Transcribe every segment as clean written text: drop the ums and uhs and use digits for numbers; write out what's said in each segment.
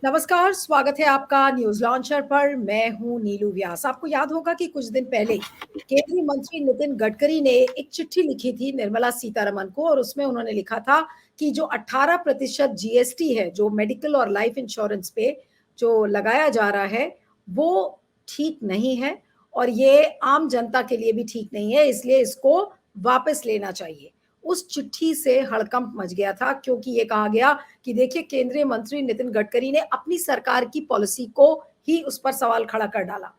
नमस्कार, स्वागत है आपका न्यूज लॉन्चर पर। मैं हूं नीलू व्यास। आपको याद होगा कि कुछ दिन पहले केंद्रीय मंत्री नितिन गडकरी ने एक चिट्ठी लिखी थी निर्मला सीतारमण को, और उसमें उन्होंने लिखा था कि जो 18% जीएसटी है, जो मेडिकल और लाइफ इंश्योरेंस पे जो लगाया जा रहा है, वो ठीक नहीं है और ये आम जनता के लिए भी ठीक नहीं है, इसलिए इसको वापस लेना चाहिए। उस चिट्ठी से हड़कंप मच गया था, क्योंकि ये कहा गया कि देखिए, केंद्रीय मंत्री नितिन गडकरी ने अपनी सरकार की पॉलिसी को ही उस पर सवाल खड़ा कर डाला।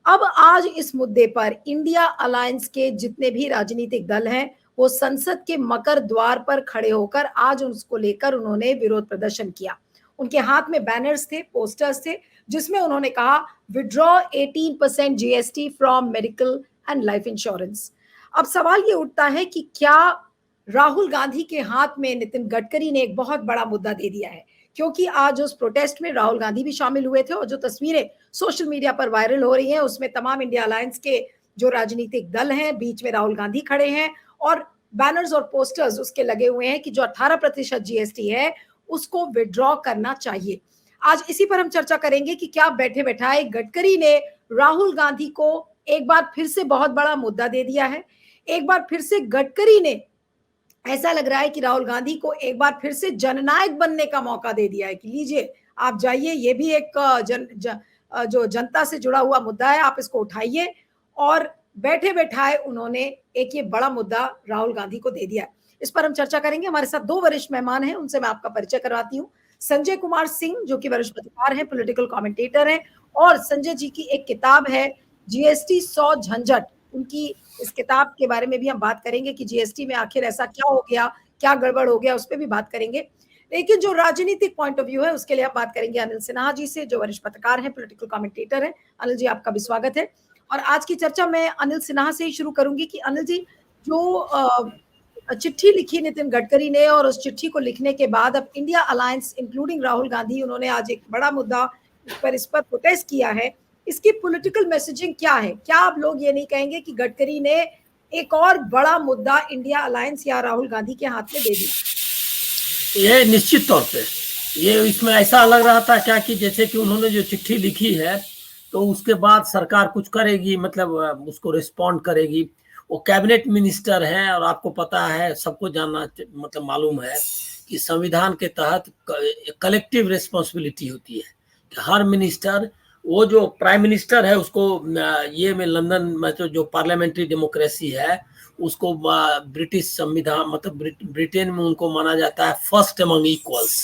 अब आज इस मुद्दे पर इंडिया अलायंस के जितने भी राजनीतिक दल हैं, वो संसद के मकर द्वार पर खड़े होकर आज उसको लेकर उन्होंने विरोध प्रदर्शन किया। उनके हाथ में बैनर्स थे, पोस्टर्स थे, जिसमें उन्होंने कहा, withdraw 18% GST from medical and life insurance. अब सवाल ये उठता है कि क्या राहुल गांधी के हाथ में नितिन गडकरी ने एक बहुत बड़ा मुद्दा दे दिया है, क्योंकि आज उस प्रोटेस्ट में राहुल गांधी भी शामिल हुए थे और जो तस्वीरें सोशल मीडिया पर वायरल हो रही हैं, उसमें तमाम इंडिया अलायंस के जो राजनीतिक दल हैं, बीच में राहुल गांधी खड़े हैं और बैनर्स और पोस्टर्स उसके लगे हुए हैं कि जो 18% जीएसटी है उसको विड्रॉ करना चाहिए। आज इसी पर हम चर्चा करेंगे कि क्या बैठे बैठाए गडकरी ने राहुल गांधी को एक बार फिर से बहुत बड़ा मुद्दा दे दिया है। एक बार फिर से गडकरी ने, ऐसा लग रहा है कि राहुल गांधी को एक बार फिर से जननायक बनने का मौका दे दिया है कि लीजिए, आप जाइए, ये भी एक जो जनता से जुड़ा हुआ मुद्दा है, आप इसको उठाइए। और बैठे बैठाए उन्होंने एक ये बड़ा मुद्दा राहुल गांधी को दे दिया है। इस पर हम चर्चा करेंगे। हमारे साथ दो वरिष्ठ मेहमान हैं, उनसे मैं आपका परिचय करवाती हूँ। संजय कुमार सिंह, जो कि वरिष्ठ पत्रकार हैं, पॉलिटिकल कमेंटेटर हैं, और संजय जी की एक किताब है जीएसटी 100 झंझट। उनकी इस किताब के बारे में भी हम बात करेंगे कि जीएसटी में आखिर ऐसा क्या हो गया, क्या गड़बड़ हो गया, उस पर भी बात करेंगे। लेकिन जो राजनीतिक पॉइंट ऑफ व्यू है, उसके लिए हम बात करेंगे अनिल सिन्हा जी से, जो वरिष्ठ पत्रकार हैं, पॉलिटिकल कमेंटेटर हैं। अनिल जी, आपका भी स्वागत है। और आज की चर्चा मैं अनिल सिन्हा से ही शुरू करूंगी कि अनिल जी, जो चिट्ठी लिखी नितिन गडकरी ने, और उस चिट्ठी को लिखने के बाद अब India alliance including Rahul Gandhi, उन्होंने आज एक बड़ा मुद्दा इस पर प्रोटेस्ट किया है। इसकी पॉलिटिकल मैसेजिंग क्या है? क्या आप लोग ये नहीं कहेंगे कि गडकरी ने एक और बड़ा मुद्दा इंडिया अलायंस या राहुल गांधी के हाथ में दे दिया? ये निश्चित तौर पे ये इसमें ऐसा लग रहा था क्या कि जैसे कि उन्होंने जो चिट्ठी लिखी है तो उसके बाद सरकार कुछ करेगी, मतलब उसको रिस्पॉन्ड करेगी। वो कैबिनेट मिनिस्टर हैं और आपको पता है, सबको जानना मतलब मालूम है कि संविधान के तहत कलेक्टिव रिस्पॉन्सिबिलिटी होती है कि हर मिनिस्टर, वो जो प्राइम मिनिस्टर है उसको, ये में लंदन में तो जो पार्लियामेंट्री डेमोक्रेसी है उसको ब्रिटिश संविधान, मतलब ब्रिटेन में उनको माना जाता है फर्स्ट अमंग इक्वल्स।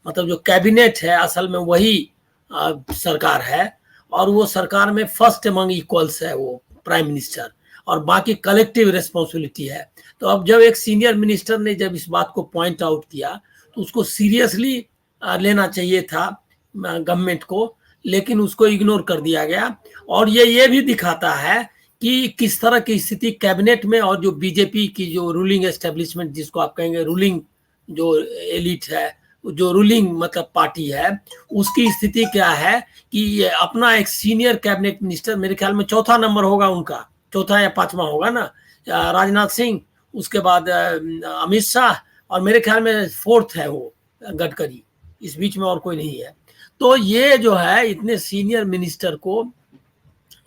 मतलब जो कैबिनेट है असल में वही सरकार है, और वो सरकार में फर्स्ट अमंग इक्वल्स है वो प्राइम मिनिस्टर, और बाकी कलेक्टिव रिस्पॉन्सिबिलिटी है। तो अब जब एक सीनियर मिनिस्टर ने जब इस बात को पॉइंट आउट किया तो उसको सीरियसली लेना चाहिए था गवर्नमेंट को, लेकिन उसको इग्नोर कर दिया गया। और ये भी दिखाता है कि किस तरह की स्थिति कैबिनेट में, और जो बीजेपी की जो रूलिंग एस्टेब्लिशमेंट, जिसको आप कहेंगे रूलिंग जो एलिट है, जो रूलिंग मतलब पार्टी है, उसकी स्थिति क्या है कि ये अपना एक सीनियर कैबिनेट मिनिस्टर, मेरे ख्याल में चौथा नंबर होगा उनका, चौथा या पांचवा होगा ना, राजनाथ सिंह, उसके बाद अमित शाह, और मेरे ख्याल में फोर्थ है वो गडकरी, इस बीच में और कोई नहीं है। तो ये जो है, इतने सीनियर मिनिस्टर को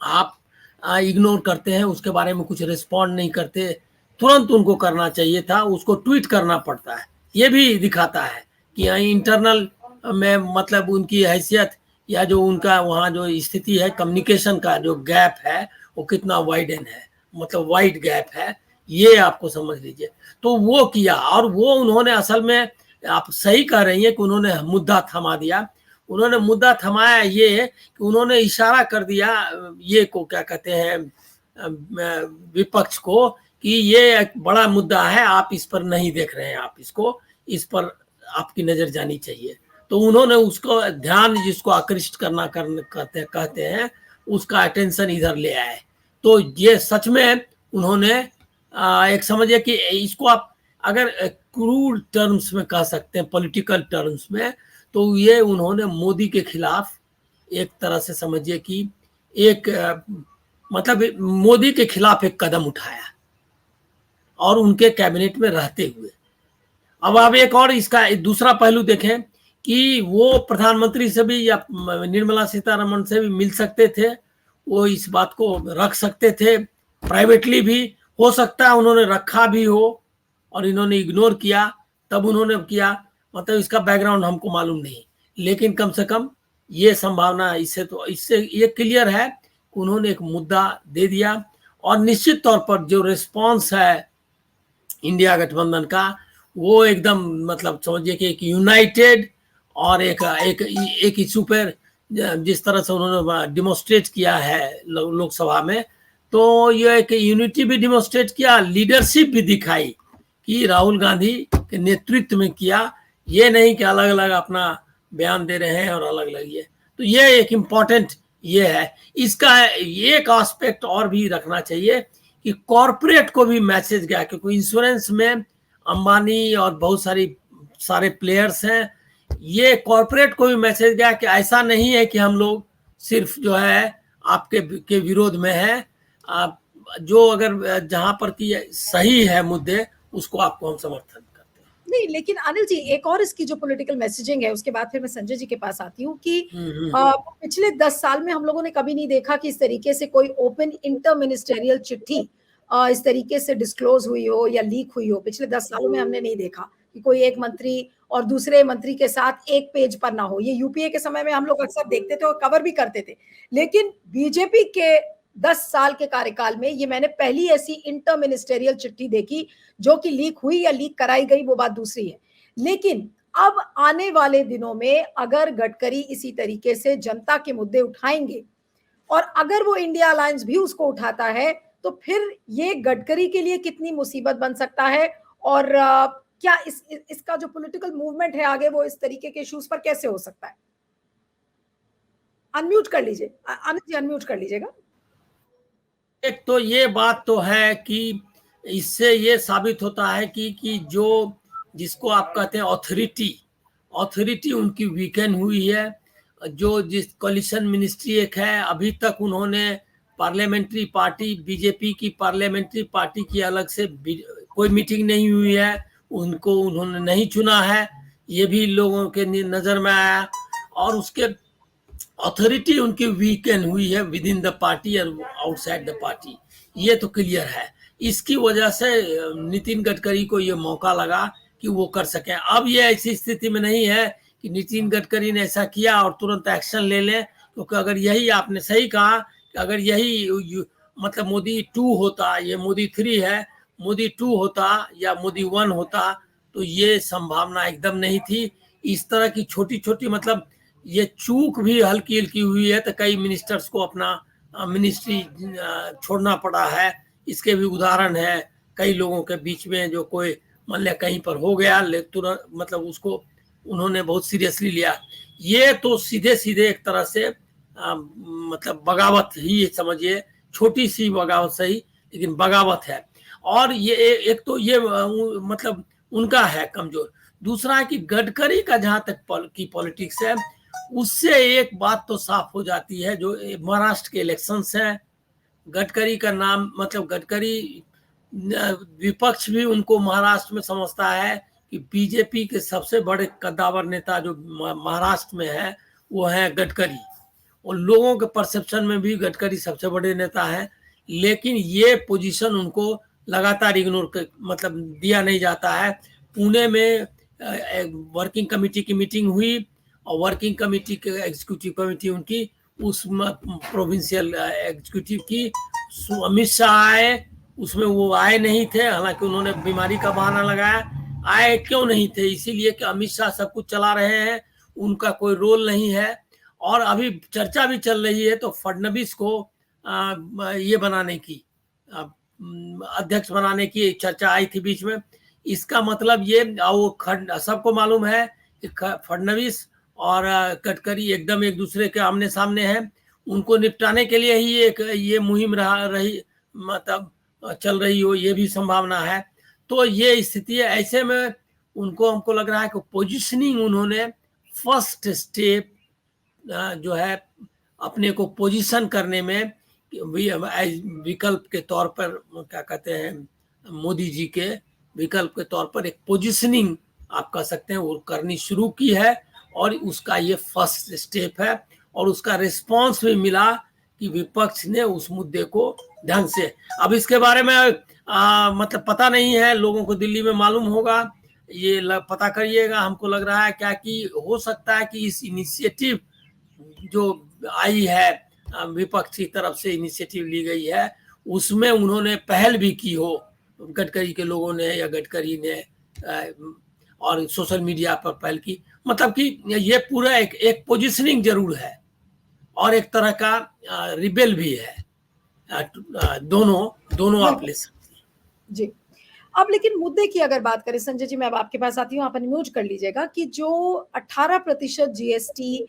आप इग्नोर करते हैं, उसके बारे में कुछ रिस्पॉन्ड नहीं करते। तुरंत उनको करना चाहिए था, उसको ट्वीट करना पड़ता है। ये भी दिखाता है कि इंटरनल में मतलब उनकी हैसियत या जो उनका वहाँ जो स्थिति है, कम्युनिकेशन का जो गैप है वो कितना वाइडन है, मतलब वाइड गैप है, ये आपको समझ लीजिए। तो वो किया, और वो उन्होंने असल में, आप सही कह रही हैं कि उन्होंने मुद्दा थमा दिया। उन्होंने मुद्दा थमाया ये कि उन्होंने इशारा कर दिया ये को, क्या कहते हैं, विपक्ष को, कि ये एक बड़ा मुद्दा है, आप इस पर नहीं देख रहे हैं, आप इसको, इस पर आपकी नजर जानी चाहिए। तो उन्होंने उसको ध्यान, जिसको आकृष्ट करना कहते हैं, उसका अटेंशन इधर ले आए। तो ये सच में उन्होंने एक समझिए कि इसको आप अगर क्रूड टर्म्स में कह सकते हैं, पॉलिटिकल टर्म्स में, तो ये उन्होंने मोदी के खिलाफ एक तरह से समझिए कि एक मतलब मोदी के खिलाफ एक कदम उठाया, और उनके कैबिनेट में रहते हुए। अब आप एक और इसका दूसरा पहलू देखें कि वो प्रधानमंत्री से भी या निर्मला सीतारमण से भी मिल सकते थे, वो इस बात को रख सकते थे प्राइवेटली भी। हो सकता है उन्होंने रखा भी हो और इन्होंने इग्नोर किया, तब उन्होंने किया, मतलब इसका बैकग्राउंड हमको मालूम नहीं। लेकिन कम से कम ये संभावना, इससे ये क्लियर है कि उन्होंने एक मुद्दा दे दिया। और निश्चित तौर पर जो रिस्पॉन्स है इंडिया गठबंधन का, वो एकदम मतलब समझिए कि एक यूनाइटेड और एक इशू पर जिस तरह से उन्होंने डिमोस्ट्रेट किया है लोकसभा में, तो ये एक यूनिटी भी डिमोस्ट्रेट किया, लीडरशिप भी दिखाई कि राहुल गांधी के नेतृत्व में किया। ये नहीं कि अलग अलग अपना बयान दे रहे हैं और अलग अलग ये, तो ये एक इम्पॉर्टेंट ये है। इसका एक एस्पेक्ट और भी रखना चाहिए कि कॉरपोरेट को भी मैसेज गया, क्योंकि इंश्योरेंस में अंबानी और बहुत सारे प्लेयर्स हैं। ये कॉरपोरेट को भी मैसेज गया कि ऐसा नहीं है कि हम लोग सिर्फ जो है आपके विरोध में है, आप जो अगर जहां पर की सही है मुद्दे, उसको आपको हम समर्थन करते हैं। नहीं, लेकिन अनिल जी, एक और इसकी जो पॉलिटिकल मैसेजिंग है, उसके बाद फिर मैं संजय जी के पास आती हूँ कि पिछले 10 साल में हम लोगों ने कभी नहीं देखा कि इस तरीके से कोई ओपन इंटर मिनिस्टेरियल चिट्ठी इस तरीके से डिस्क्लोज हुई हो या लीक हुई हो। पिछले 10 सालों में हमने नहीं देखा कि कोई एक मंत्री और दूसरे मंत्री के साथ एक पेज पर ना हो। ये यूपीए के समय में हम लोग अक्सर देखते थे और कवर भी करते थे, लेकिन बीजेपी के 10 साल के कार्यकाल में ये मैंने पहली ऐसी इंटर मिनिस्टेरियल चिट्ठी देखी जो कि लीक हुई या लीक कराई गई, वो बात दूसरी है। लेकिन अब आने वाले दिनों में अगर गडकरी इसी तरीके से जनता के मुद्दे उठाएंगे और अगर वो इंडिया अलायंस भी उसको उठाता है, तो फिर ये गडकरी के लिए कितनी मुसीबत बन सकता है, और क्या इसका जो पॉलिटिकल मूवमेंट है आगे, वो इस तरीके के इश्यूज पर कैसे हो सकता है? अनम्यूट कर लीजिए अनिल जी, अनम्यूट कर लीजिएगा। एक तो ये बात तो है कि इससे ये साबित होता है कि जो जिसको आप कहते हैं ऑथोरिटी उनकी वीकेंड हुई है। जो जिस कोलिशन मिनिस्ट्री एक है, अभी तक उन्होंने पार्लियामेंट्री पार्टी बीजेपी की पार्लियामेंट्री पार्टी की अलग से कोई मीटिंग नहीं हुई है, उनको उन्होंने नहीं चुना है, ये भी लोगों के नजर में आया। और उसके अथॉरिटी उनकी वीकेंड हुई है विद इन द पार्टी और आउटसाइड द पार्टी, ये तो क्लियर है। इसकी वजह से नितिन गडकरी को ये मौका लगा कि वो कर सके। अब ये ऐसी स्थिति में नहीं है कि नितिन गडकरी ने ऐसा किया और तुरंत एक्शन ले लें, क्योंकि अगर यही आपने सही कहा कि अगर यही मतलब मोदी 2 होता, ये मोदी 3 है, मोदी 2 होता या मोदी 1 होता, तो ये संभावना एकदम नहीं थी। इस तरह की छोटी छोटी मतलब ये चूक भी हल्की हल्की हुई है तो कई मिनिस्टर्स को अपना मिनिस्ट्री छोड़ना पड़ा है। इसके भी उदाहरण है कई लोगों के बीच में, जो कोई मान लिया कहीं पर हो गया, तुरंत मतलब उसको उन्होंने बहुत सीरियसली लिया। ये तो सीधे सीधे एक तरह से मतलब बगावत ही समझिए, छोटी सी बगावत सही, लेकिन बगावत है। और ये एक तो ये मतलब उनका है कमजोर। दूसरा है कि गडकरी का जहां तक की पॉलिटिक्स है, उससे एक बात तो साफ हो जाती है, जो महाराष्ट्र के इलेक्शंस हैं, गडकरी का नाम मतलब गडकरी विपक्ष भी उनको महाराष्ट्र में समझता है कि बीजेपी के सबसे बड़े कद्दावर नेता जो महाराष्ट्र में है वो है गडकरी, और लोगों के परसेप्शन में भी गडकरी सबसे बड़े नेता है। लेकिन ये पोजीशन उनको लगातार इग्नोर मतलब दिया नहीं जाता है। पुणे में वर्किंग कमेटी की मीटिंग हुई और वर्किंग कमेटी के एग्जीक्यूटिव कमेटी उनकी उस प्रोविंशियल एग्जीक्यूटिव की अमित शाह आए, उसमें वो आए नहीं थे, हालांकि उन्होंने बीमारी का बहाना लगाया। आए क्यों नहीं थे? इसीलिए कि अमित शाह सब कुछ चला रहे हैं, उनका कोई रोल नहीं है। और अभी चर्चा भी चल रही है तो फडणवीस को ये बनाने की अध्यक्ष बनाने की चर्चा आई थी बीच में। इसका मतलब ये वो सबको मालूम है कि फडणवीस और गडकरी एकदम एक दूसरे के आमने सामने हैं, उनको निपटाने के लिए ही एक ये मुहिम रही मतलब चल रही हो, ये भी संभावना है। तो ये स्थिति है। ऐसे में उनको हमको लग रहा है कि पोजीशनिंग उन्होंने फर्स्ट स्टेप जो है अपने को पोजीशन करने में विकल्प के तौर पर क्या कहते हैं, मोदी जी के विकल्प के तौर पर एक पोजीशनिंग आप कह सकते हैं वो करनी शुरू की है। और उसका ये फर्स्ट स्टेप है और उसका रिस्पांस भी मिला कि विपक्ष ने उस मुद्दे को ढंग से, अब इसके बारे में मतलब पता नहीं है लोगों को, दिल्ली में मालूम होगा, ये पता करिएगा। हमको लग रहा है क्या कि हो सकता है कि इस इनिशिएटिव जो आई है विपक्ष की तरफ से इनिशिएटिव ली गई है उसमें उन्होंने पहल भी की हो, गडकरी के लोगों ने या गडकरी ने, और सोशल मीडिया पर पहल की, मतलब कि ये पूरा एक पोजीशनिंग जरूर है और एक तरह का रिबेल भी है, दोनों आप ले सकते हैं जी। अब लेकिन मुद्दे की अगर बात करें संजय जी, मैं अब आपके पास आती हूँ, आप अनम्यूट कर लीजिएगा, कि जो 18% जीएसटी,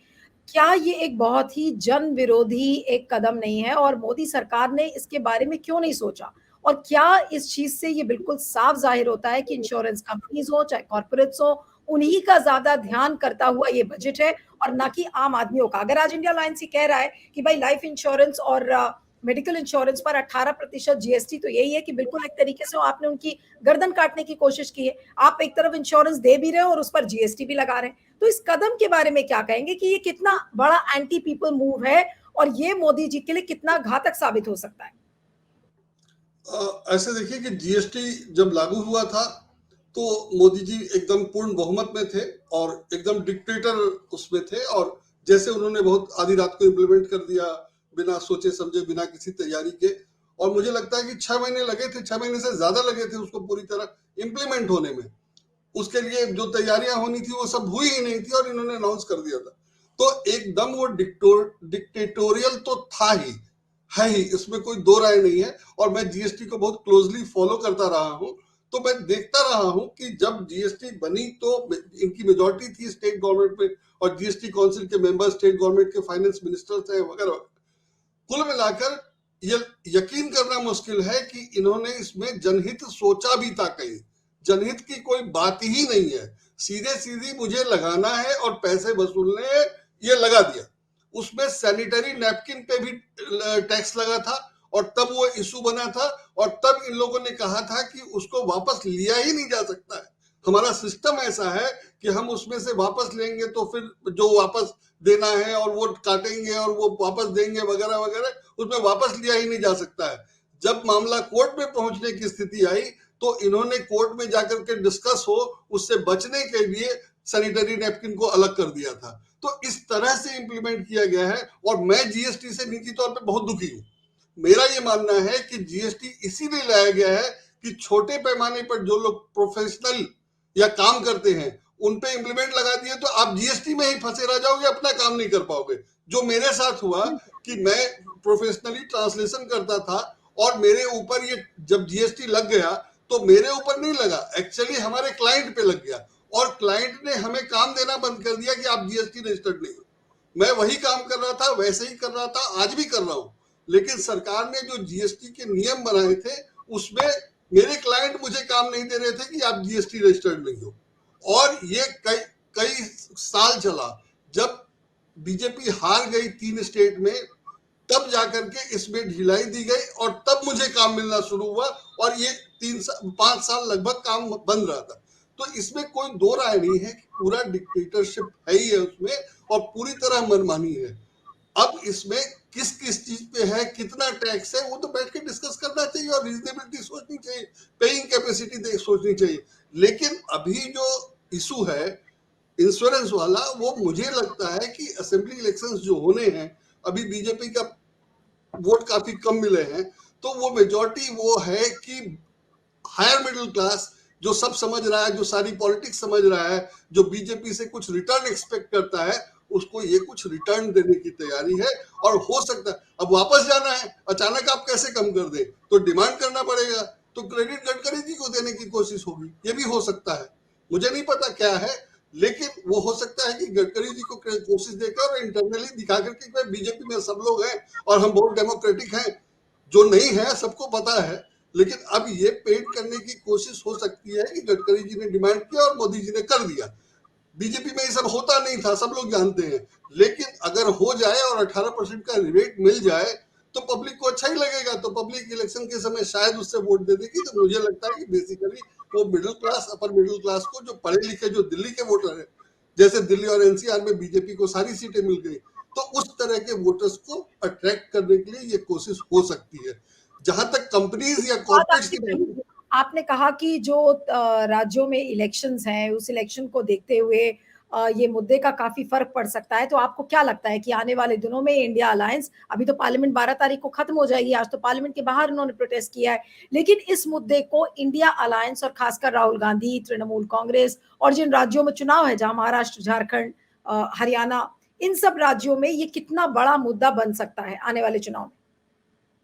क्या ये एक बहुत ही जन विरोधी एक कदम नहीं है और मोदी सरकार ने इसके बारे में क्यों नहीं सोचा? और क्या इस चीज से ये बिल्कुल साफ जाहिर होता है कि इंश्योरेंस कंपनीज हो चाहे कॉर्पोरेट्स हो, उन्हीं का ज्यादा ध्यान करता हुआ ये बजट है और ना कि आम आदमियों का? अगर आज इंडिया लाइंस ही कह रहा है कि भाई लाइफ इंश्योरेंस और मेडिकल इंश्योरेंस पर 18% जीएसटी, तो यही है कि बिल्कुल एक तरीके से आपने उनकी गर्दन काटने की कोशिश की है। आप एक तरफ इंश्योरेंस दे भी रहे हो और उस पर जीएसटी भी लगा रहे हैं। तो इस कदम के बारे में क्या कहेंगे कि ये कितना बड़ा एंटी पीपल मूव है और ये मोदी जी के लिए कितना घातक साबित हो सकता है? ऐसे देखिए कि जीएसटी जब लागू हुआ था तो मोदी जी एकदम पूर्ण बहुमत में थे और एकदम डिक्टेटर उसमें थे, और जैसे उन्होंने बहुत आधी रात को इम्प्लीमेंट कर दिया बिना सोचे समझे, बिना किसी तैयारी के। और मुझे लगता है कि 6 महीने लगे थे, 6 महीने से ज्यादा लगे थे उसको पूरी तरह इम्प्लीमेंट होने में। उसके लिए जो तैयारियां होनी थी वो सब हुई ही नहीं थी और इन्होंने अनाउंस कर दिया था। तो एकदम वो डिक्टेटोरियल तो था ही, है ही, इसमें कोई दो राय नहीं है। और मैं जीएसटी को बहुत क्लोजली फॉलो करता रहा हूं, तो मैं देखता रहा हूं कि जब जीएसटी बनी तो इनकी मेजॉरिटी थी स्टेट गवर्नमेंट में और जीएसटी काउंसिल के मेंबर स्टेट गवर्नमेंट के फाइनेंस मिनिस्टर्स हैं वगैरह। कुल मिलाकर ये यकीन करना मुश्किल है कि इन्होंने इसमें जनहित सोचा भी था कहीं। जनहित की कोई बात ही नहीं है, सीधे सीधी मुझे लगाना है और पैसे वसूलने हैं, ये लगा दिया। उसमें सैनिटरी नैपकिन पे भी टैक्स लगा था और तब वो इशू बना था और तब इन लोगों ने कहा था कि उसको वापस लिया ही नहीं जा सकता है। हमारा सिस्टम ऐसा है कि हम उसमें से वापस लेंगे तो फिर जो वापस देना है और वो काटेंगे और वो वापस देंगे वगैरह वगैरह, उसमें वापस लिया ही नहीं जा सकता है। जब मामला कोर्ट में पहुंचने की स्थिति आई तो इन्होंने कोर्ट में जाकर के डिस्कस हो उससे बचने के लिए सैनिटरी नैपकिन को अलग कर दिया था। तो इस तरह से इंप्लीमेंट किया गया है और मैं जीएसटी से निजी तौर पे बहुत दुखी हूं। मेरा ये मानना है कि जीएसटी इसीलिए लाया गया है कि छोटे पैमाने पर जो लोग प्रोफेशनल या काम करते हैं उन पे इंप्लीमेंट लगा दिए तो आप जीएसटी में ही फंसे रह जाओगे, अपना काम नहीं कर पाओगे। जो मेरे साथ हुआ कि मैं प्रोफेशनली ट्रांसलेशन करता था और मेरे ऊपर ये जब जीएसटी लग गया तो मेरे ऊपर नहीं लगा, एक्चुअली हमारे क्लाइंट पे लग गया और क्लाइंट ने हमें काम देना बंद कर दिया कि आप जीएसटी रजिस्टर्ड नहीं हो। मैं वही काम कर रहा था, वैसे ही कर रहा था, आज भी कर रहा हूं, लेकिन सरकार ने जो जीएसटी के नियम बनाए थे उसमें मेरे क्लाइंट मुझे काम नहीं दे रहे थे कि आप जीएसटी रजिस्टर्ड नहीं हो। और ये कई साल चला। जब बीजेपी हार गई 3 स्टेट में तब जाकर के इसमें ढिलाई दी गई और तब मुझे काम मिलना शुरू हुआ और ये 5 साल लगभग काम बंद रहा था। तो इसमें कोई दो राय नहीं है कि पूरा डिक्टेटरशिप है ही है उसमें और पूरी तरह मनमानी है। अब इसमें किस किस चीज पे है, कितना टैक्स है, वो तो बैठ के डिस्कस करना चाहिए और रीजनेबिलिटी सोचनी चाहिए, पेइंग कैपेसिटी सोचनी चाहिए। लेकिन अभी जो इशू है इंश्योरेंस वाला, वो मुझे लगता है कि असेंबली इलेक्शंस जो होने हैं, अभी बीजेपी का वोट काफी कम मिले हैं, तो वो मेजॉरिटी वो है कि हायर मिडिल क्लास जो सब समझ रहा है, जो सारी पॉलिटिक्स समझ रहा है, जो बीजेपी से कुछ रिटर्न एक्सपेक्ट करता है, उसको ये कुछ रिटर्न देने की तैयारी है। और हो सकता है अब वापस जाना है, अचानक आप कैसे कम कर दें, तो डिमांड करना पड़ेगा, तो क्रेडिट गडकरी जी को देने की कोशिश होगी, ये भी हो सकता है। मुझे नहीं पता क्या है, लेकिन वो हो सकता है कि गडकरी जी को कोशिश देकर और इंटरनली दिखा करके बीजेपी में सब लोग हैं और हम बहुत डेमोक्रेटिक हैं, जो नहीं है सबको पता है। लेकिन अब ये पेंट करने की कोशिश हो सकती है कि गडकरी जी ने डिमांड किया और मोदी जी ने कर दिया। बीजेपी में ये सब होता नहीं था, सब लोग जानते हैं। लेकिन अगर हो जाए और 18% का रिबेट मिल जाए तो पब्लिक को अच्छा ही लगेगा, तो पब्लिक इलेक्शन के समय शायद उससे वोट दे देगी। तो मुझे लगता है कि बेसिकली वो middle class, upper middle class को, जो पढ़े लिखे, जो दिल्ली के वोटर है, जैसे दिल्ली और एनसीआर में बीजेपी को सारी सीटें मिल गई, तो उस तरह के वोटर्स को अट्रैक्ट करने के लिए ये कोशिश हो सकती है। जहां तक कंपनीज या कॉर्पोरेट्स की बात, आपने कहा कि जो राज्यों में इलेक्शंस हैं, उस इलेक्शन को देखते हुए ये मुद्दे का काफी फर्क पड़ सकता है। तो आपको क्या लगता है कि आने वाले दिनों में इंडिया अलायंस, अभी तो पार्लियामेंट 12 तारीख को खत्म हो जाएगी, आज तो पार्लियामेंट के बाहर उन्होंने प्रोटेस्ट किया है, लेकिन इस मुद्दे को इंडिया अलायंस और खासकर राहुल गांधी, तृणमूल कांग्रेस और जिन राज्यों में चुनाव है, जहां महाराष्ट्र, झारखंड, हरियाणा, इन सब राज्यों में ये कितना बड़ा मुद्दा बन सकता है आने वाले चुनाव में?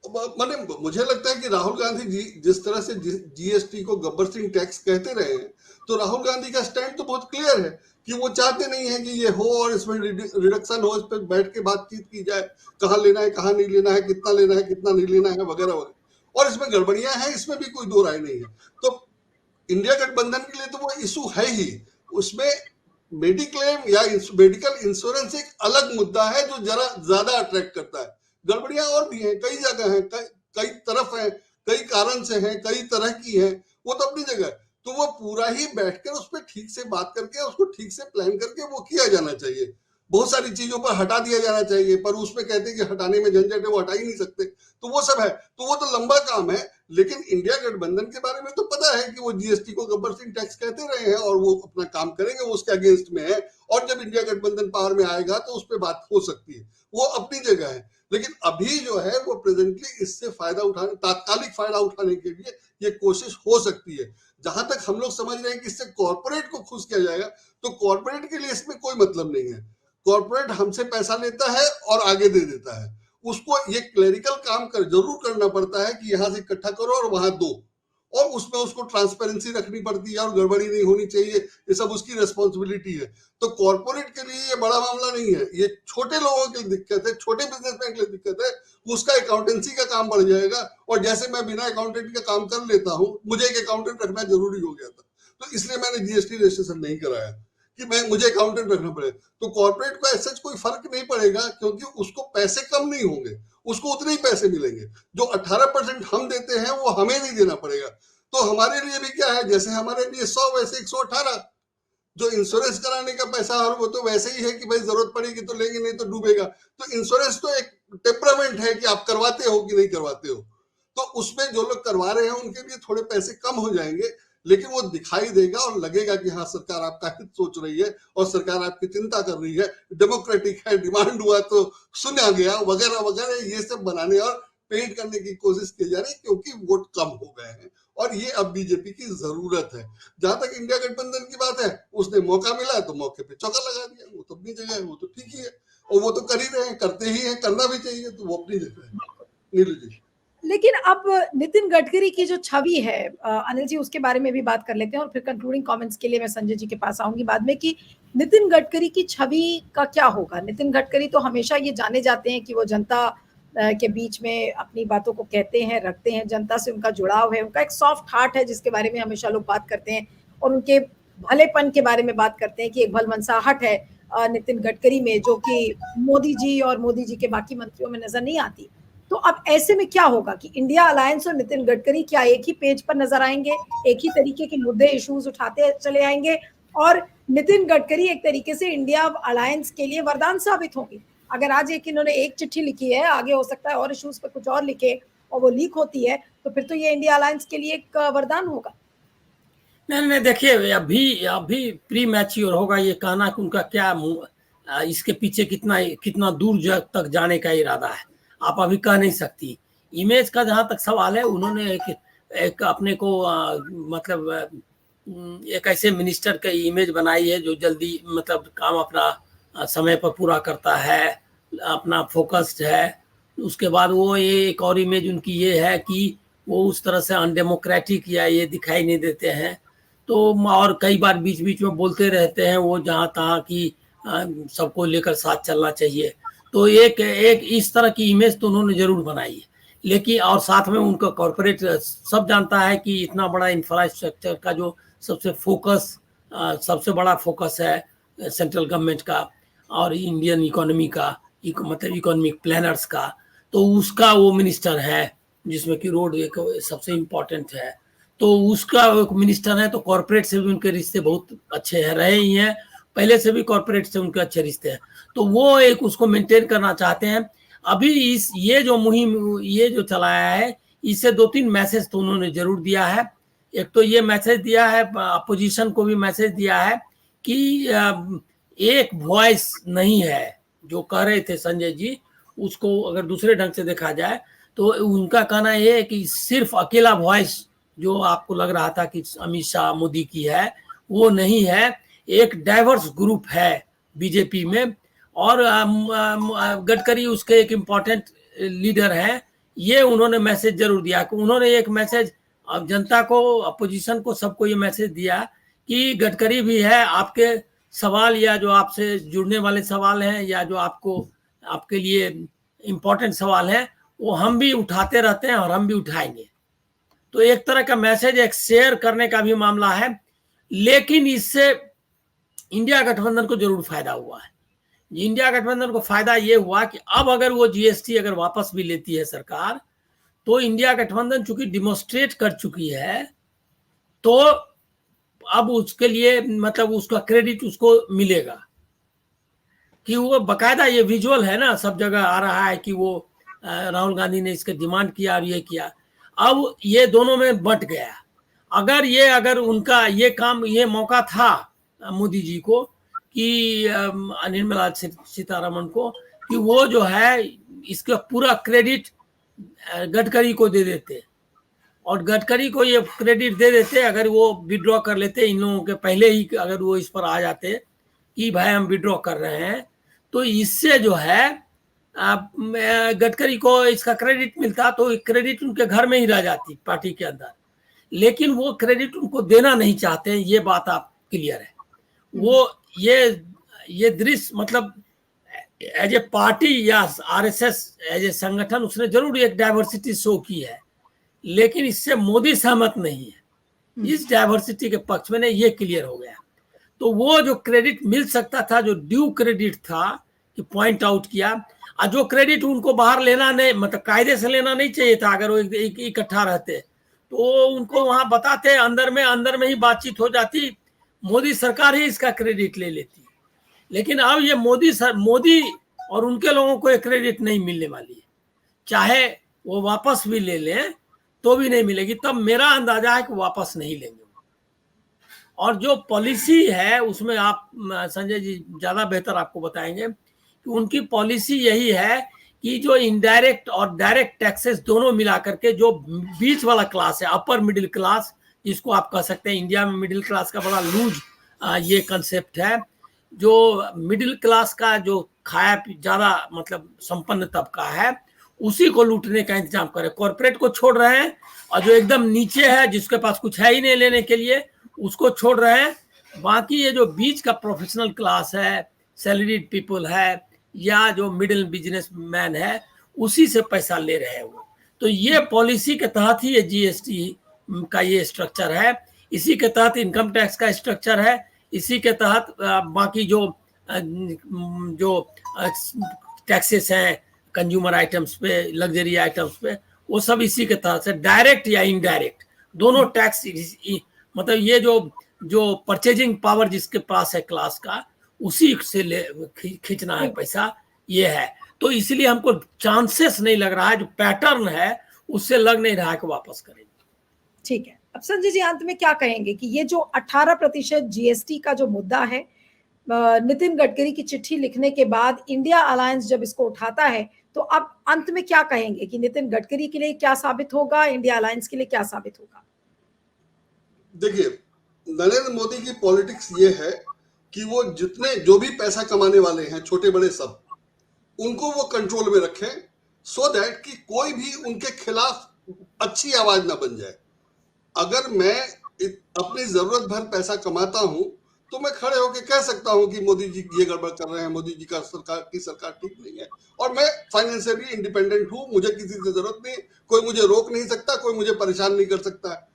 मैंने मुझे लगता है कि राहुल गांधी जी जिस तरह से जीएसटी को गब्बर सिंह टैक्स कहते रहे हैं, तो राहुल गांधी का स्टैंड तो बहुत क्लियर है कि वो चाहते नहीं है कि ये हो और इसमें रिडक्शन हो, इस पर बैठ के बातचीत की जाए, कहाँ लेना है, कहाँ नहीं लेना है, कितना लेना है, कितना नहीं लेना है, वगैरह वगैरह। और इसमें गड़बड़ियां हैं, इसमें भी कोई दो राय नहीं है। तो इंडिया गठबंधन के लिए तो वो इशू है ही। उसमें मेडिक्लेम या मेडिकल इंश्योरेंस एक अलग मुद्दा है जो जरा ज्यादा अट्रैक्ट करता है। गड़बड़ियां और भी हैं, कई जगह हैं, कई तरफ हैं, कई कारण से हैं, कई तरह की हैं, वो तो अपनी जगह है। तो वो पूरा ही बैठकर उस पर ठीक से बात करके उसको ठीक से प्लान करके वो किया जाना चाहिए। बहुत सारी चीजों पर हटा दिया जाना चाहिए, पर उसमें कहते हैं कि हटाने में झंझट है, वो हटा ही नहीं सकते, तो वो सब है। तो वो तो लंबा काम है। लेकिन इंडिया गठबंधन के बारे में तो पता है कि वो जीएसटी को गब्बर सिंह टैक्स कहते रहे हैं और वो अपना काम करेंगे, वो उसके अगेंस्ट में है। और जब इंडिया गठबंधन पावर में आएगा तो उस पर बात हो सकती है, वो अपनी जगह है। लेकिन अभी जो है वो प्रेजेंटली इससे फायदा उठाने, तात्कालिक फायदा उठाने के लिए ये कोशिश हो सकती है। जहां तक हम लोग समझ रहे हैं कि इससे कॉर्पोरेट को खुश किया जाएगा, तो कॉर्पोरेट के लिए इसमें कोई मतलब नहीं है। कॉर्पोरेट हमसे पैसा लेता है और आगे दे देता है। उसको ये क्लेरिकल काम जरूर करना पड़ता है कि यहां से इकट्ठा करो और वहां दो, और उसमें उसको ट्रांसपेरेंसी रखनी पड़ती है और गड़बड़ी नहीं होनी चाहिए, ये सब उसकी रिस्पॉन्सिबिलिटी है। तो कॉर्पोरेट के लिए ये बड़ा मामला नहीं है, ये छोटे लोगों की दिक्कत है, छोटे बिजनेसमैन के लिए दिक्कत है। उसका अकाउंटेंसी का काम बढ़ जाएगा, और जैसे मैं बिना अकाउंटेंट का काम कर लेता हूँ, मुझे एक अकाउंटेंट रखना जरूरी हो गया था, तो इसलिए मैंने जीएसटी रजिस्ट्रेशन नहीं कराया कि मुझे अकाउंटेंट रखना पड़ेगा। तो कॉर्पोरेट को ऐसा कोई फर्क नहीं पड़ेगा, क्योंकि उसको पैसे कम नहीं होंगे, उसको उतने ही पैसे मिलेंगे। जो 18% हम देते हैं वो हमें नहीं देना पड़ेगा। तो हमारे लिए भी क्या है, जैसे हमारे लिए 100 वैसे 118। जो इंश्योरेंस कराने का पैसा है वो तो वैसे ही है कि भाई जरूरत पड़ेगी तो लेंगे, नहीं तो डूबेगा। तो इंश्योरेंस तो एक टेम्परामेंट है कि आप करवाते हो कि नहीं करवाते हो। तो उसमें जो लोग करवा रहे हैं उनके लिए थोड़े पैसे कम हो जाएंगे, लेकिन वो दिखाई देगा और लगेगा कि हाँ, सरकार आपका हित सोच रही है और सरकार आपकी चिंता कर रही है, डेमोक्रेटिक है, डिमांड हुआ तो सुना गया, वगैरह वगैरह, ये सब बनाने और पेंट करने की कोशिश की जा रही है, क्योंकि वोट कम हो गए हैं और ये अब बीजेपी की जरूरत है। जहां तक इंडिया गठबंधन की बात है, उसने मौका मिला तो मौके पे चौका लगा दिया, वो तो अपनी जगह है, वो तो ठीक ही है, और वो तो कर ही रहे हैं, करते ही हैं, करना भी चाहिए, तो वो अपनी जगह है। नीलू जी, लेकिन अब नितिन गडकरी की जो छवि है, अनिल जी, उसके बारे में भी बात कर लेते हैं और फिर कंक्लूडिंग कमेंट्स के लिए मैं संजय जी के पास आऊंगी बाद में, कि नितिन गडकरी की छवि का क्या होगा। नितिन गडकरी तो हमेशा ये जाने जाते हैं कि वो जनता के बीच में अपनी बातों को कहते हैं, रखते हैं, जनता से उनका जुड़ाव है, उनका एक सॉफ्ट हार्ट है जिसके बारे में हमेशा लोग बात करते हैं, और उनके भलेपन के बारे में बात करते हैं कि एक भलमनसाहट है नितिन गडकरी में, जो कि मोदी जी और मोदी जी के बाकी मंत्रियों में नजर नहीं आती। तो अब ऐसे में क्या होगा कि इंडिया अलायंस और नितिन गडकरी क्या एक ही पेज पर नजर आएंगे, एक ही तरीके के मुद्दे, इश्यूज उठाते चले आएंगे, और नितिन गडकरी एक तरीके से इंडिया अलायंस के लिए वरदान साबित होंगे? अगर आज इन्होंने एक चिट्ठी लिखी है, आगे हो सकता है और इश्यूज पर कुछ और लिखे और वो लीक होती है, तो फिर तो ये इंडिया अलायंस के लिए एक वरदान होगा। नहीं, देखिए, अभी प्री मैच्योर होगा ये कहना कि उनका क्या इसके पीछे कितना दूर तक जाने का इरादा है, आप अभी कह नहीं सकती। इमेज का जहां तक सवाल है, उन्होंने एक अपने को मतलब एक ऐसे मिनिस्टर का इमेज बनाई है जो जल्दी मतलब काम अपना समय पर पूरा करता है, अपना फोकस्ड है। उसके बाद वो ये एक और इमेज उनकी ये है कि वो उस तरह से अनडेमोक्रेटिक या ये दिखाई नहीं देते हैं। तो और कई बार बीच बीच में बोलते रहते हैं वो जहाँ तहाँ कि सबको लेकर साथ चलना चाहिए। तो एक इस तरह की इमेज तो उन्होंने जरूर बनाई है। लेकिन और साथ में उनका कॉर्पोरेट सब जानता है कि इतना बड़ा इंफ्रास्ट्रक्चर का जो सबसे बड़ा फोकस है सेंट्रल गवर्नमेंट का और इंडियन इकोनॉमी का, मतलब इकोनॉमिक प्लानर्स का, तो उसका वो मिनिस्टर है, जिसमें कि रोड एक सबसे इम्पोर्टेंट है। तो उसका एक मिनिस्टर है, तो कॉर्पोरेट से भी उनके रिश्ते बहुत अच्छे रहे ही हैं। पहले से भी कॉर्पोरेट से उनके अच्छे रिश्ते हैं, तो वो एक उसको मेंटेन करना चाहते हैं। अभी इस ये जो मुहिम ये जो चलाया है, इससे 2-3 मैसेज तो उन्होंने जरूर दिया है। एक तो ये मैसेज दिया है, अपोजिशन को भी मैसेज दिया है कि एक वॉइस नहीं है, जो कह रहे थे संजय जी, उसको अगर दूसरे ढंग से देखा जाए तो उनका कहना ये है कि सिर्फ अकेला वॉइस जो आपको लग रहा था कि अमित शाह मोदी की है, वो नहीं है, एक डाइवर्स ग्रुप है बीजेपी में, और गडकरी उसके एक इम्पोर्टेंट लीडर हैं। ये उन्होंने मैसेज जरूर दिया कि उन्होंने एक मैसेज अब जनता को, अपोजिशन को, सबको ये मैसेज दिया कि गडकरी भी है, आपके सवाल या जो आपसे जुड़ने वाले सवाल हैं या जो आपके लिए इम्पोर्टेंट सवाल हैं, वो हम भी उठाते रहते हैं और हम भी उठाएंगे। तो एक तरह का मैसेज, एक शेयर करने का भी मामला है। लेकिन इससे इंडिया गठबंधन को जरूर फायदा हुआ है। इंडिया गठबंधन को फायदा ये हुआ कि अब अगर वो जीएसटी अगर वापस भी लेती है सरकार, तो इंडिया गठबंधन चूंकि डिमोन्स्ट्रेट कर चुकी है, तो अब उसके लिए मतलब उसका क्रेडिट उसको मिलेगा कि वो बकायदा, ये विजुअल है ना, सब जगह आ रहा है कि वो राहुल गांधी ने इसका डिमांड किया और ये किया। अब ये दोनों में बंट गया। अगर उनका ये काम, ये मौका था मोदी जी को कि निर्मला सीतारमण को, कि वो जो है इसका पूरा क्रेडिट गडकरी को दे देते, और गडकरी को ये क्रेडिट दे देते अगर वो विड्रॉ कर लेते इन लोगों के पहले ही, अगर वो इस पर आ जाते कि भाई हम विड्रॉ कर रहे हैं, तो इससे जो है गडकरी को इसका क्रेडिट मिलता, तो क्रेडिट उनके घर में ही रह जाती पार्टी के अंदर। लेकिन वो क्रेडिट उनको देना नहीं चाहते, ये बात आप क्लियर है। वो ये दृश्य मतलब एज ए पार्टी या आरएसएस एज ए संगठन उसने जरूर एक डाइवर्सिटी शो की है, लेकिन इससे मोदी सहमत नहीं है। इस डाइवर्सिटी के पक्ष में ये क्लियर हो गया। तो वो जो क्रेडिट मिल सकता था, जो ड्यू क्रेडिट था, कि पॉइंट आउट किया, और जो क्रेडिट उनको बाहर लेना नहीं, मतलब कायदे से लेना नहीं चाहिए था, अगर वो इकट्ठा रहते तो उनको वहां बताते, अंदर में ही बातचीत हो जाती, मोदी सरकार ही इसका क्रेडिट ले लेती। लेकिन अब ये मोदी और उनके लोगों को ये क्रेडिट नहीं मिलने वाली है, चाहे वो वापस भी ले लें तो भी नहीं मिलेगी। तब मेरा अंदाजा है कि वापस नहीं लेंगे। और जो पॉलिसी है उसमें आप संजय जी ज्यादा बेहतर आपको बताएंगे कि उनकी पॉलिसी यही है कि जो इनडायरेक्ट और डायरेक्ट टैक्सेस दोनों मिला करके जो बीच वाला क्लास है, अपर मिडिल क्लास जिसको आप कह सकते हैं, इंडिया में मिडिल क्लास का बड़ा लूज ये कंसेप्ट है, जो मिडिल क्लास का जो खाया ज्यादा मतलब संपन्न तबका है, उसी को लूटने का इंतजाम करे। कॉर्पोरेट को छोड़ रहे हैं, और जो एकदम नीचे है जिसके पास कुछ है ही नहीं लेने के लिए, उसको छोड़ रहे हैं। बाकी ये जो बीच का प्रोफेशनल क्लास है, सैलरीड पीपल है, या जो मिडिल बिजनेसमैन है, उसी से पैसा ले रहे हैं वो। तो ये पॉलिसी के तहत ही ये जीएसटी का ये स्ट्रक्चर है, इसी के तहत इनकम टैक्स का स्ट्रक्चर है, इसी के तहत बाकी जो टैक्सेस हैं कंज्यूमर आइटम्स पे, लग्जरी आइटम्स पे, वो सब इसी के तहत से, डायरेक्ट या इनडायरेक्ट दोनों टैक्स। मतलब ये जो परचेजिंग पावर जिसके पास है क्लास का, उसी से खींचना है पैसा, ये है। तो इसलिए हमको चांसेस नहीं लग रहा है, जो पैटर्न है उससे लग नहीं रहा है कि वापस करेंगे। ठीक है, अब संजय जी अंत में क्या कहेंगे कि ये जो 18% जीएसटी का जो मुद्दा है, नितिन गडकरी की चिट्ठी लिखने के बाद इंडिया अलायंस जब इसको उठाता है, तो अब अंत में क्या कहेंगे कि नितिन गडकरी के लिए क्या साबित होगा, इंडिया अलायंस के लिए क्या साबित होगा? देखिए, नरेंद्र मोदी की पॉलिटिक्स ये है कि वो जो भी पैसा कमाने वाले हैं, छोटे बड़े सब, उनको वो कंट्रोल में रखें, सो दैट कि कोई भी उनके खिलाफ अच्छी आवाज ना बन जाए। अगर मैं अपनी जरूरत भर पैसा कमाता हूं, तो मैं खड़े होकर कह सकता हूं कि मोदी जी ये गड़बड़ कर रहे हैं, मोदी जी का सरकार ठीक नहीं है, और मैं फाइनेंशियली इंडिपेंडेंट हूं, मुझे किसी से जरूरत नहीं, कोई मुझे रोक नहीं सकता, कोई मुझे परेशान नहीं कर सकता।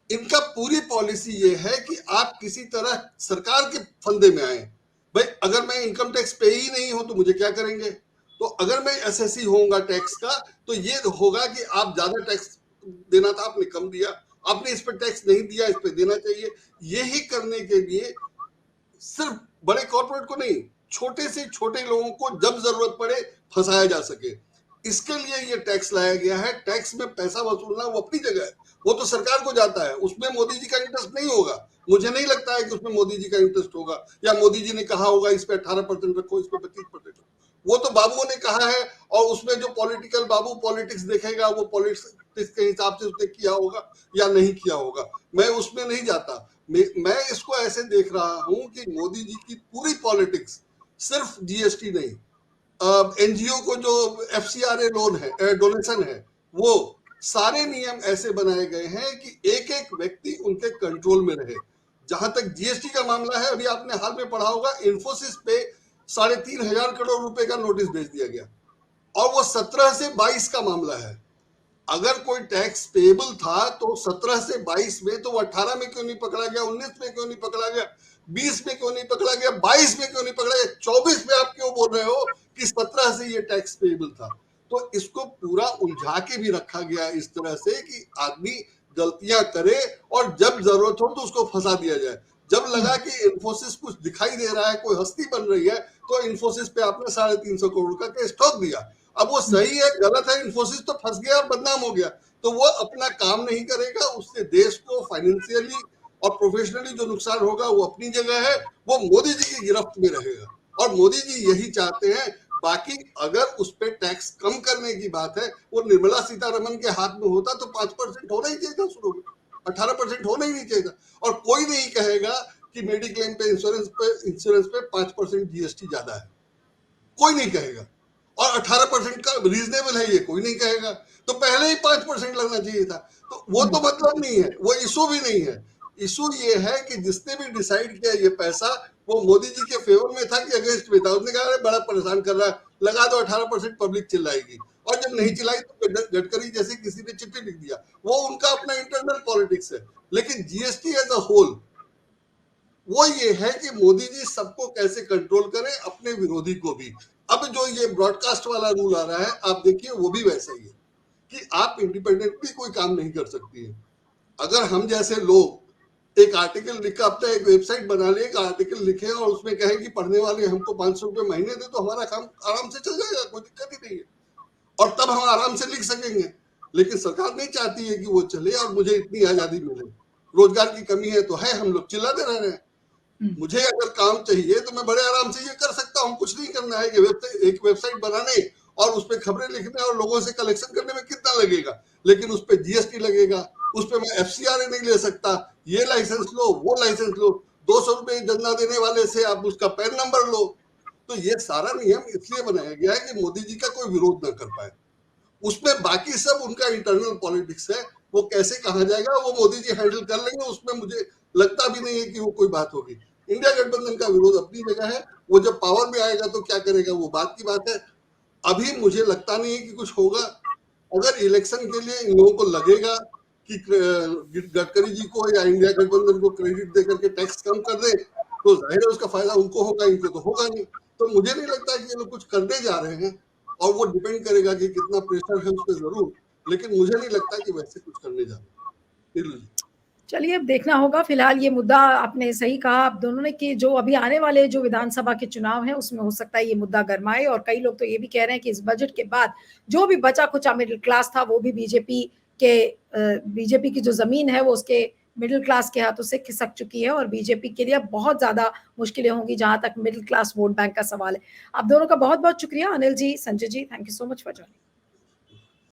इनका पूरी पॉलिसी ये है कि आप किसी तरह सरकार के फंदे में आए। भाई अगर मैं इनकम टैक्स पे ही नहीं हूं तो मुझे क्या करेंगे? तो अगर मैं एसएससी होऊंगा टैक्स का, तो ये होगा कि आप ज्यादा टैक्स देना था, आपने कम दिया, आपने इस पर टैक्स नहीं दिया, इस पर देना चाहिए। यही करने के लिए सिर्फ बड़े कॉर्पोरेट को नहीं, छोटे से छोटे लोगों को जब जरूरत पड़े फंसाया जा सके, इसके लिए ये टैक्स लाया गया है। टैक्स में पैसा वसूलना वो अपनी जगह है, वो तो सरकार को जाता है, उसमें मोदी जी का इंटरेस्ट नहीं होगा। मुझे नहीं लगता है कि उसमें मोदी जी का इंटरेस्ट होगा, या मोदी जी ने कहा होगा इस पे 18% रखो, इस पे 25% रखो। वो तो बाबुओं ने कहा है, और उसमें जो पॉलिटिकल बाबू पॉलिटिक्स देखेगा, वो पॉलिटिक्स के हिसाब से उसने किया होगा या नहीं किया होगा, मैं उसमें नहीं जाता। मैं इसको ऐसे देख रहा हूं कि मोदी जी की पूरी पॉलिटिक्स सिर्फ जीएसटी नहीं, एनजीओ को जो एफसीआरए लोन है, डोनेशन है, वो सारे नियम ऐसे बनाए गए हैं कि एक एक व्यक्ति उनके कंट्रोल में रहे। जहां तक जीएसटी का मामला है, अभी आपने हाल में पढ़ा होगा, इन्फोसिस पे 3,500 करोड़ रुपए का नोटिस भेज दिया गया, और वो 17 से 22 का मामला है। अगर कोई टैक्स पेएबल था तो 17 से 22 में, तो वो 18 में क्यों नहीं पकड़ा गया, 19 में क्यों नहीं पकड़ा गया, 20 में क्यों नहीं पकड़ा गया, 22 में क्यों नहीं पकड़ा गया, 24 में आप क्यों बोल रहे हो कि 17 से ये टैक्स पेएबल था। तो इसको पूरा उलझा के भी रखा गया इस तरह से कि आदमी गलतियां करे और जब जरूरत हो तो उसको फंसा दिया जाए। जब लगा कि इन्फोसिस कुछ दिखाई दे रहा है, कोई हस्ती बन रही है, तो इन्फोसिस पे आपने 350 करोड़ का केस ठोक दिया। अब वो सही है गलत है, इन्फोसिस तो फंस गया और बदनाम हो गया, तो वो अपना काम नहीं करेगा, उससे देश को फाइनेंशियली और प्रोफेशनली जो नुकसान होगा वो अपनी जगह है, वो मोदी जी की गिरफ्त में रहेगा, और मोदी जी यही चाहते हैं। बाकी अगर उस पर टैक्स कम करने की बात है, वो निर्मला सीतारमन के हाथ में होता तो 5% होना ही चाहिए था शुरू में, 18% होना ही नहीं चाहिए था। और कोई नहीं कहेगा कि मेडिक्लेम पे इंश्योरेंस पे 5% जीएसटी ज्यादा है, कोई नहीं कहेगा, और 18% का रीजनेबल है ये, कोई नहीं कहेगा। तो पहले ही 5% लगना चाहिए था। तो वो तो मतलब नहीं है, वो इशू भी नहीं है। इशू ये है कि जिसने भी डिसाइड किया ये पैसा, वो मोदी जी के फेवर में था कि अगेंस्ट में था। उसने कहा बड़ा परेशान कर रहा है, लगा दो 18%, पब्लिक चिल्लाएगी। और जब नहीं चिल्लाई तो गडकरी जैसे किसी ने चिट्ठी लिख दिया, वो उनका अपना इंटरनल पॉलिटिक्स है। लेकिन जीएसटी एज अ होल वो ये है कि मोदी जी सबको कैसे कंट्रोल करें, अपने विरोधी को भी। अब जो ये ब्रॉडकास्ट वाला रूल आ रहा है, आप देखिए वो भी वैसा ही है कि आप इंडिपेंडेंटली कोई काम नहीं कर सकती है। अगर हम जैसे लोग एक आर्टिकल लिखा, अपना एक वेबसाइट बना ले, एक आर्टिकल लिखे और उसमें कहें कि पढ़ने वाले हमको 500 रुपए महीने दे, तो हमारा काम आराम से चल जाएगा, कोई दिक्कत ही नहीं है, और तब हम आराम से लिख सकेंगे। लेकिन सरकार नहीं चाहती है कि वो चले और मुझे इतनी आजादी मिले। रोजगार की कमी है तो है, हम लोग चिल्लाते रह रहे हैं। मुझे अगर काम चाहिए तो मैं बड़े आराम से ये कर सकता हूँ, कुछ नहीं करना है। एक वेबसाइट बनाने और उस पर खबरें लिखने और लोगों से कलेक्शन करने में कितना लगेगा, लेकिन उस पर जीएसटी लगेगा, उस पर मैं एफसीआरए नहीं ले सकता, ये लाइसेंस लो, वो लाइसेंस लो, 200 रुपए धंधा देने वाले से आप उसका पैन नंबर लो। तो ये सारा नियम इसलिए बनाया गया है कि मोदी जी का कोई विरोध न कर पाए। उसमें बाकी सब उनका इंटरनल पॉलिटिक्स है, वो कैसे कहा जाएगा वो मोदी जी हैंडल कर लेंगे, उसमें मुझे लगता भी नहीं है कि वो कोई बात होगी। इंडिया गठबंधन का विरोध अपनी जगह है, वो जब पावर में आएगा तो क्या करेगा वो बात की बात है। अभी मुझे लगता नहीं है कि कुछ होगा। अगर इलेक्शन के लिए इन लोगों को लगेगा कि गडकरी जी को या इंडिया गठबंधन को क्रेडिट देकर के टैक्स कम कर दे, तो जाहिर है उसका फायदा उनको होगा, इनको तो होगा नहीं। तो मुझे नहीं लगता कि ये लोग कुछ करने जा रहे हैं, और वो डिपेंड करेगा कि कितना प्रेशर है उस पर जरूर, लेकिन मुझे नहीं लगता कि वैसे कुछ करने जा रहे हैं। चलिए अब देखना होगा। फिलहाल ये मुद्दा आपने सही कहा आप दोनों ने कि जो अभी आने वाले जो विधानसभा के चुनाव हैं उसमें हो सकता है ये मुद्दा गरमाए, और कई लोग तो ये भी कह रहे हैं कि इस बजट के बाद जो भी बचा कुचा मिडिल क्लास था वो भी बीजेपी की जो जमीन है वो उसके मिडिल क्लास के हाथों से खिसक चुकी है, और बीजेपी के लिए बहुत ज्यादा मुश्किलें होंगी जहां तक मिडिल क्लास वोट बैंक का सवाल है। आप दोनों का बहुत बहुत शुक्रिया, Anil ji, Sanjay ji, thank you so much for joining.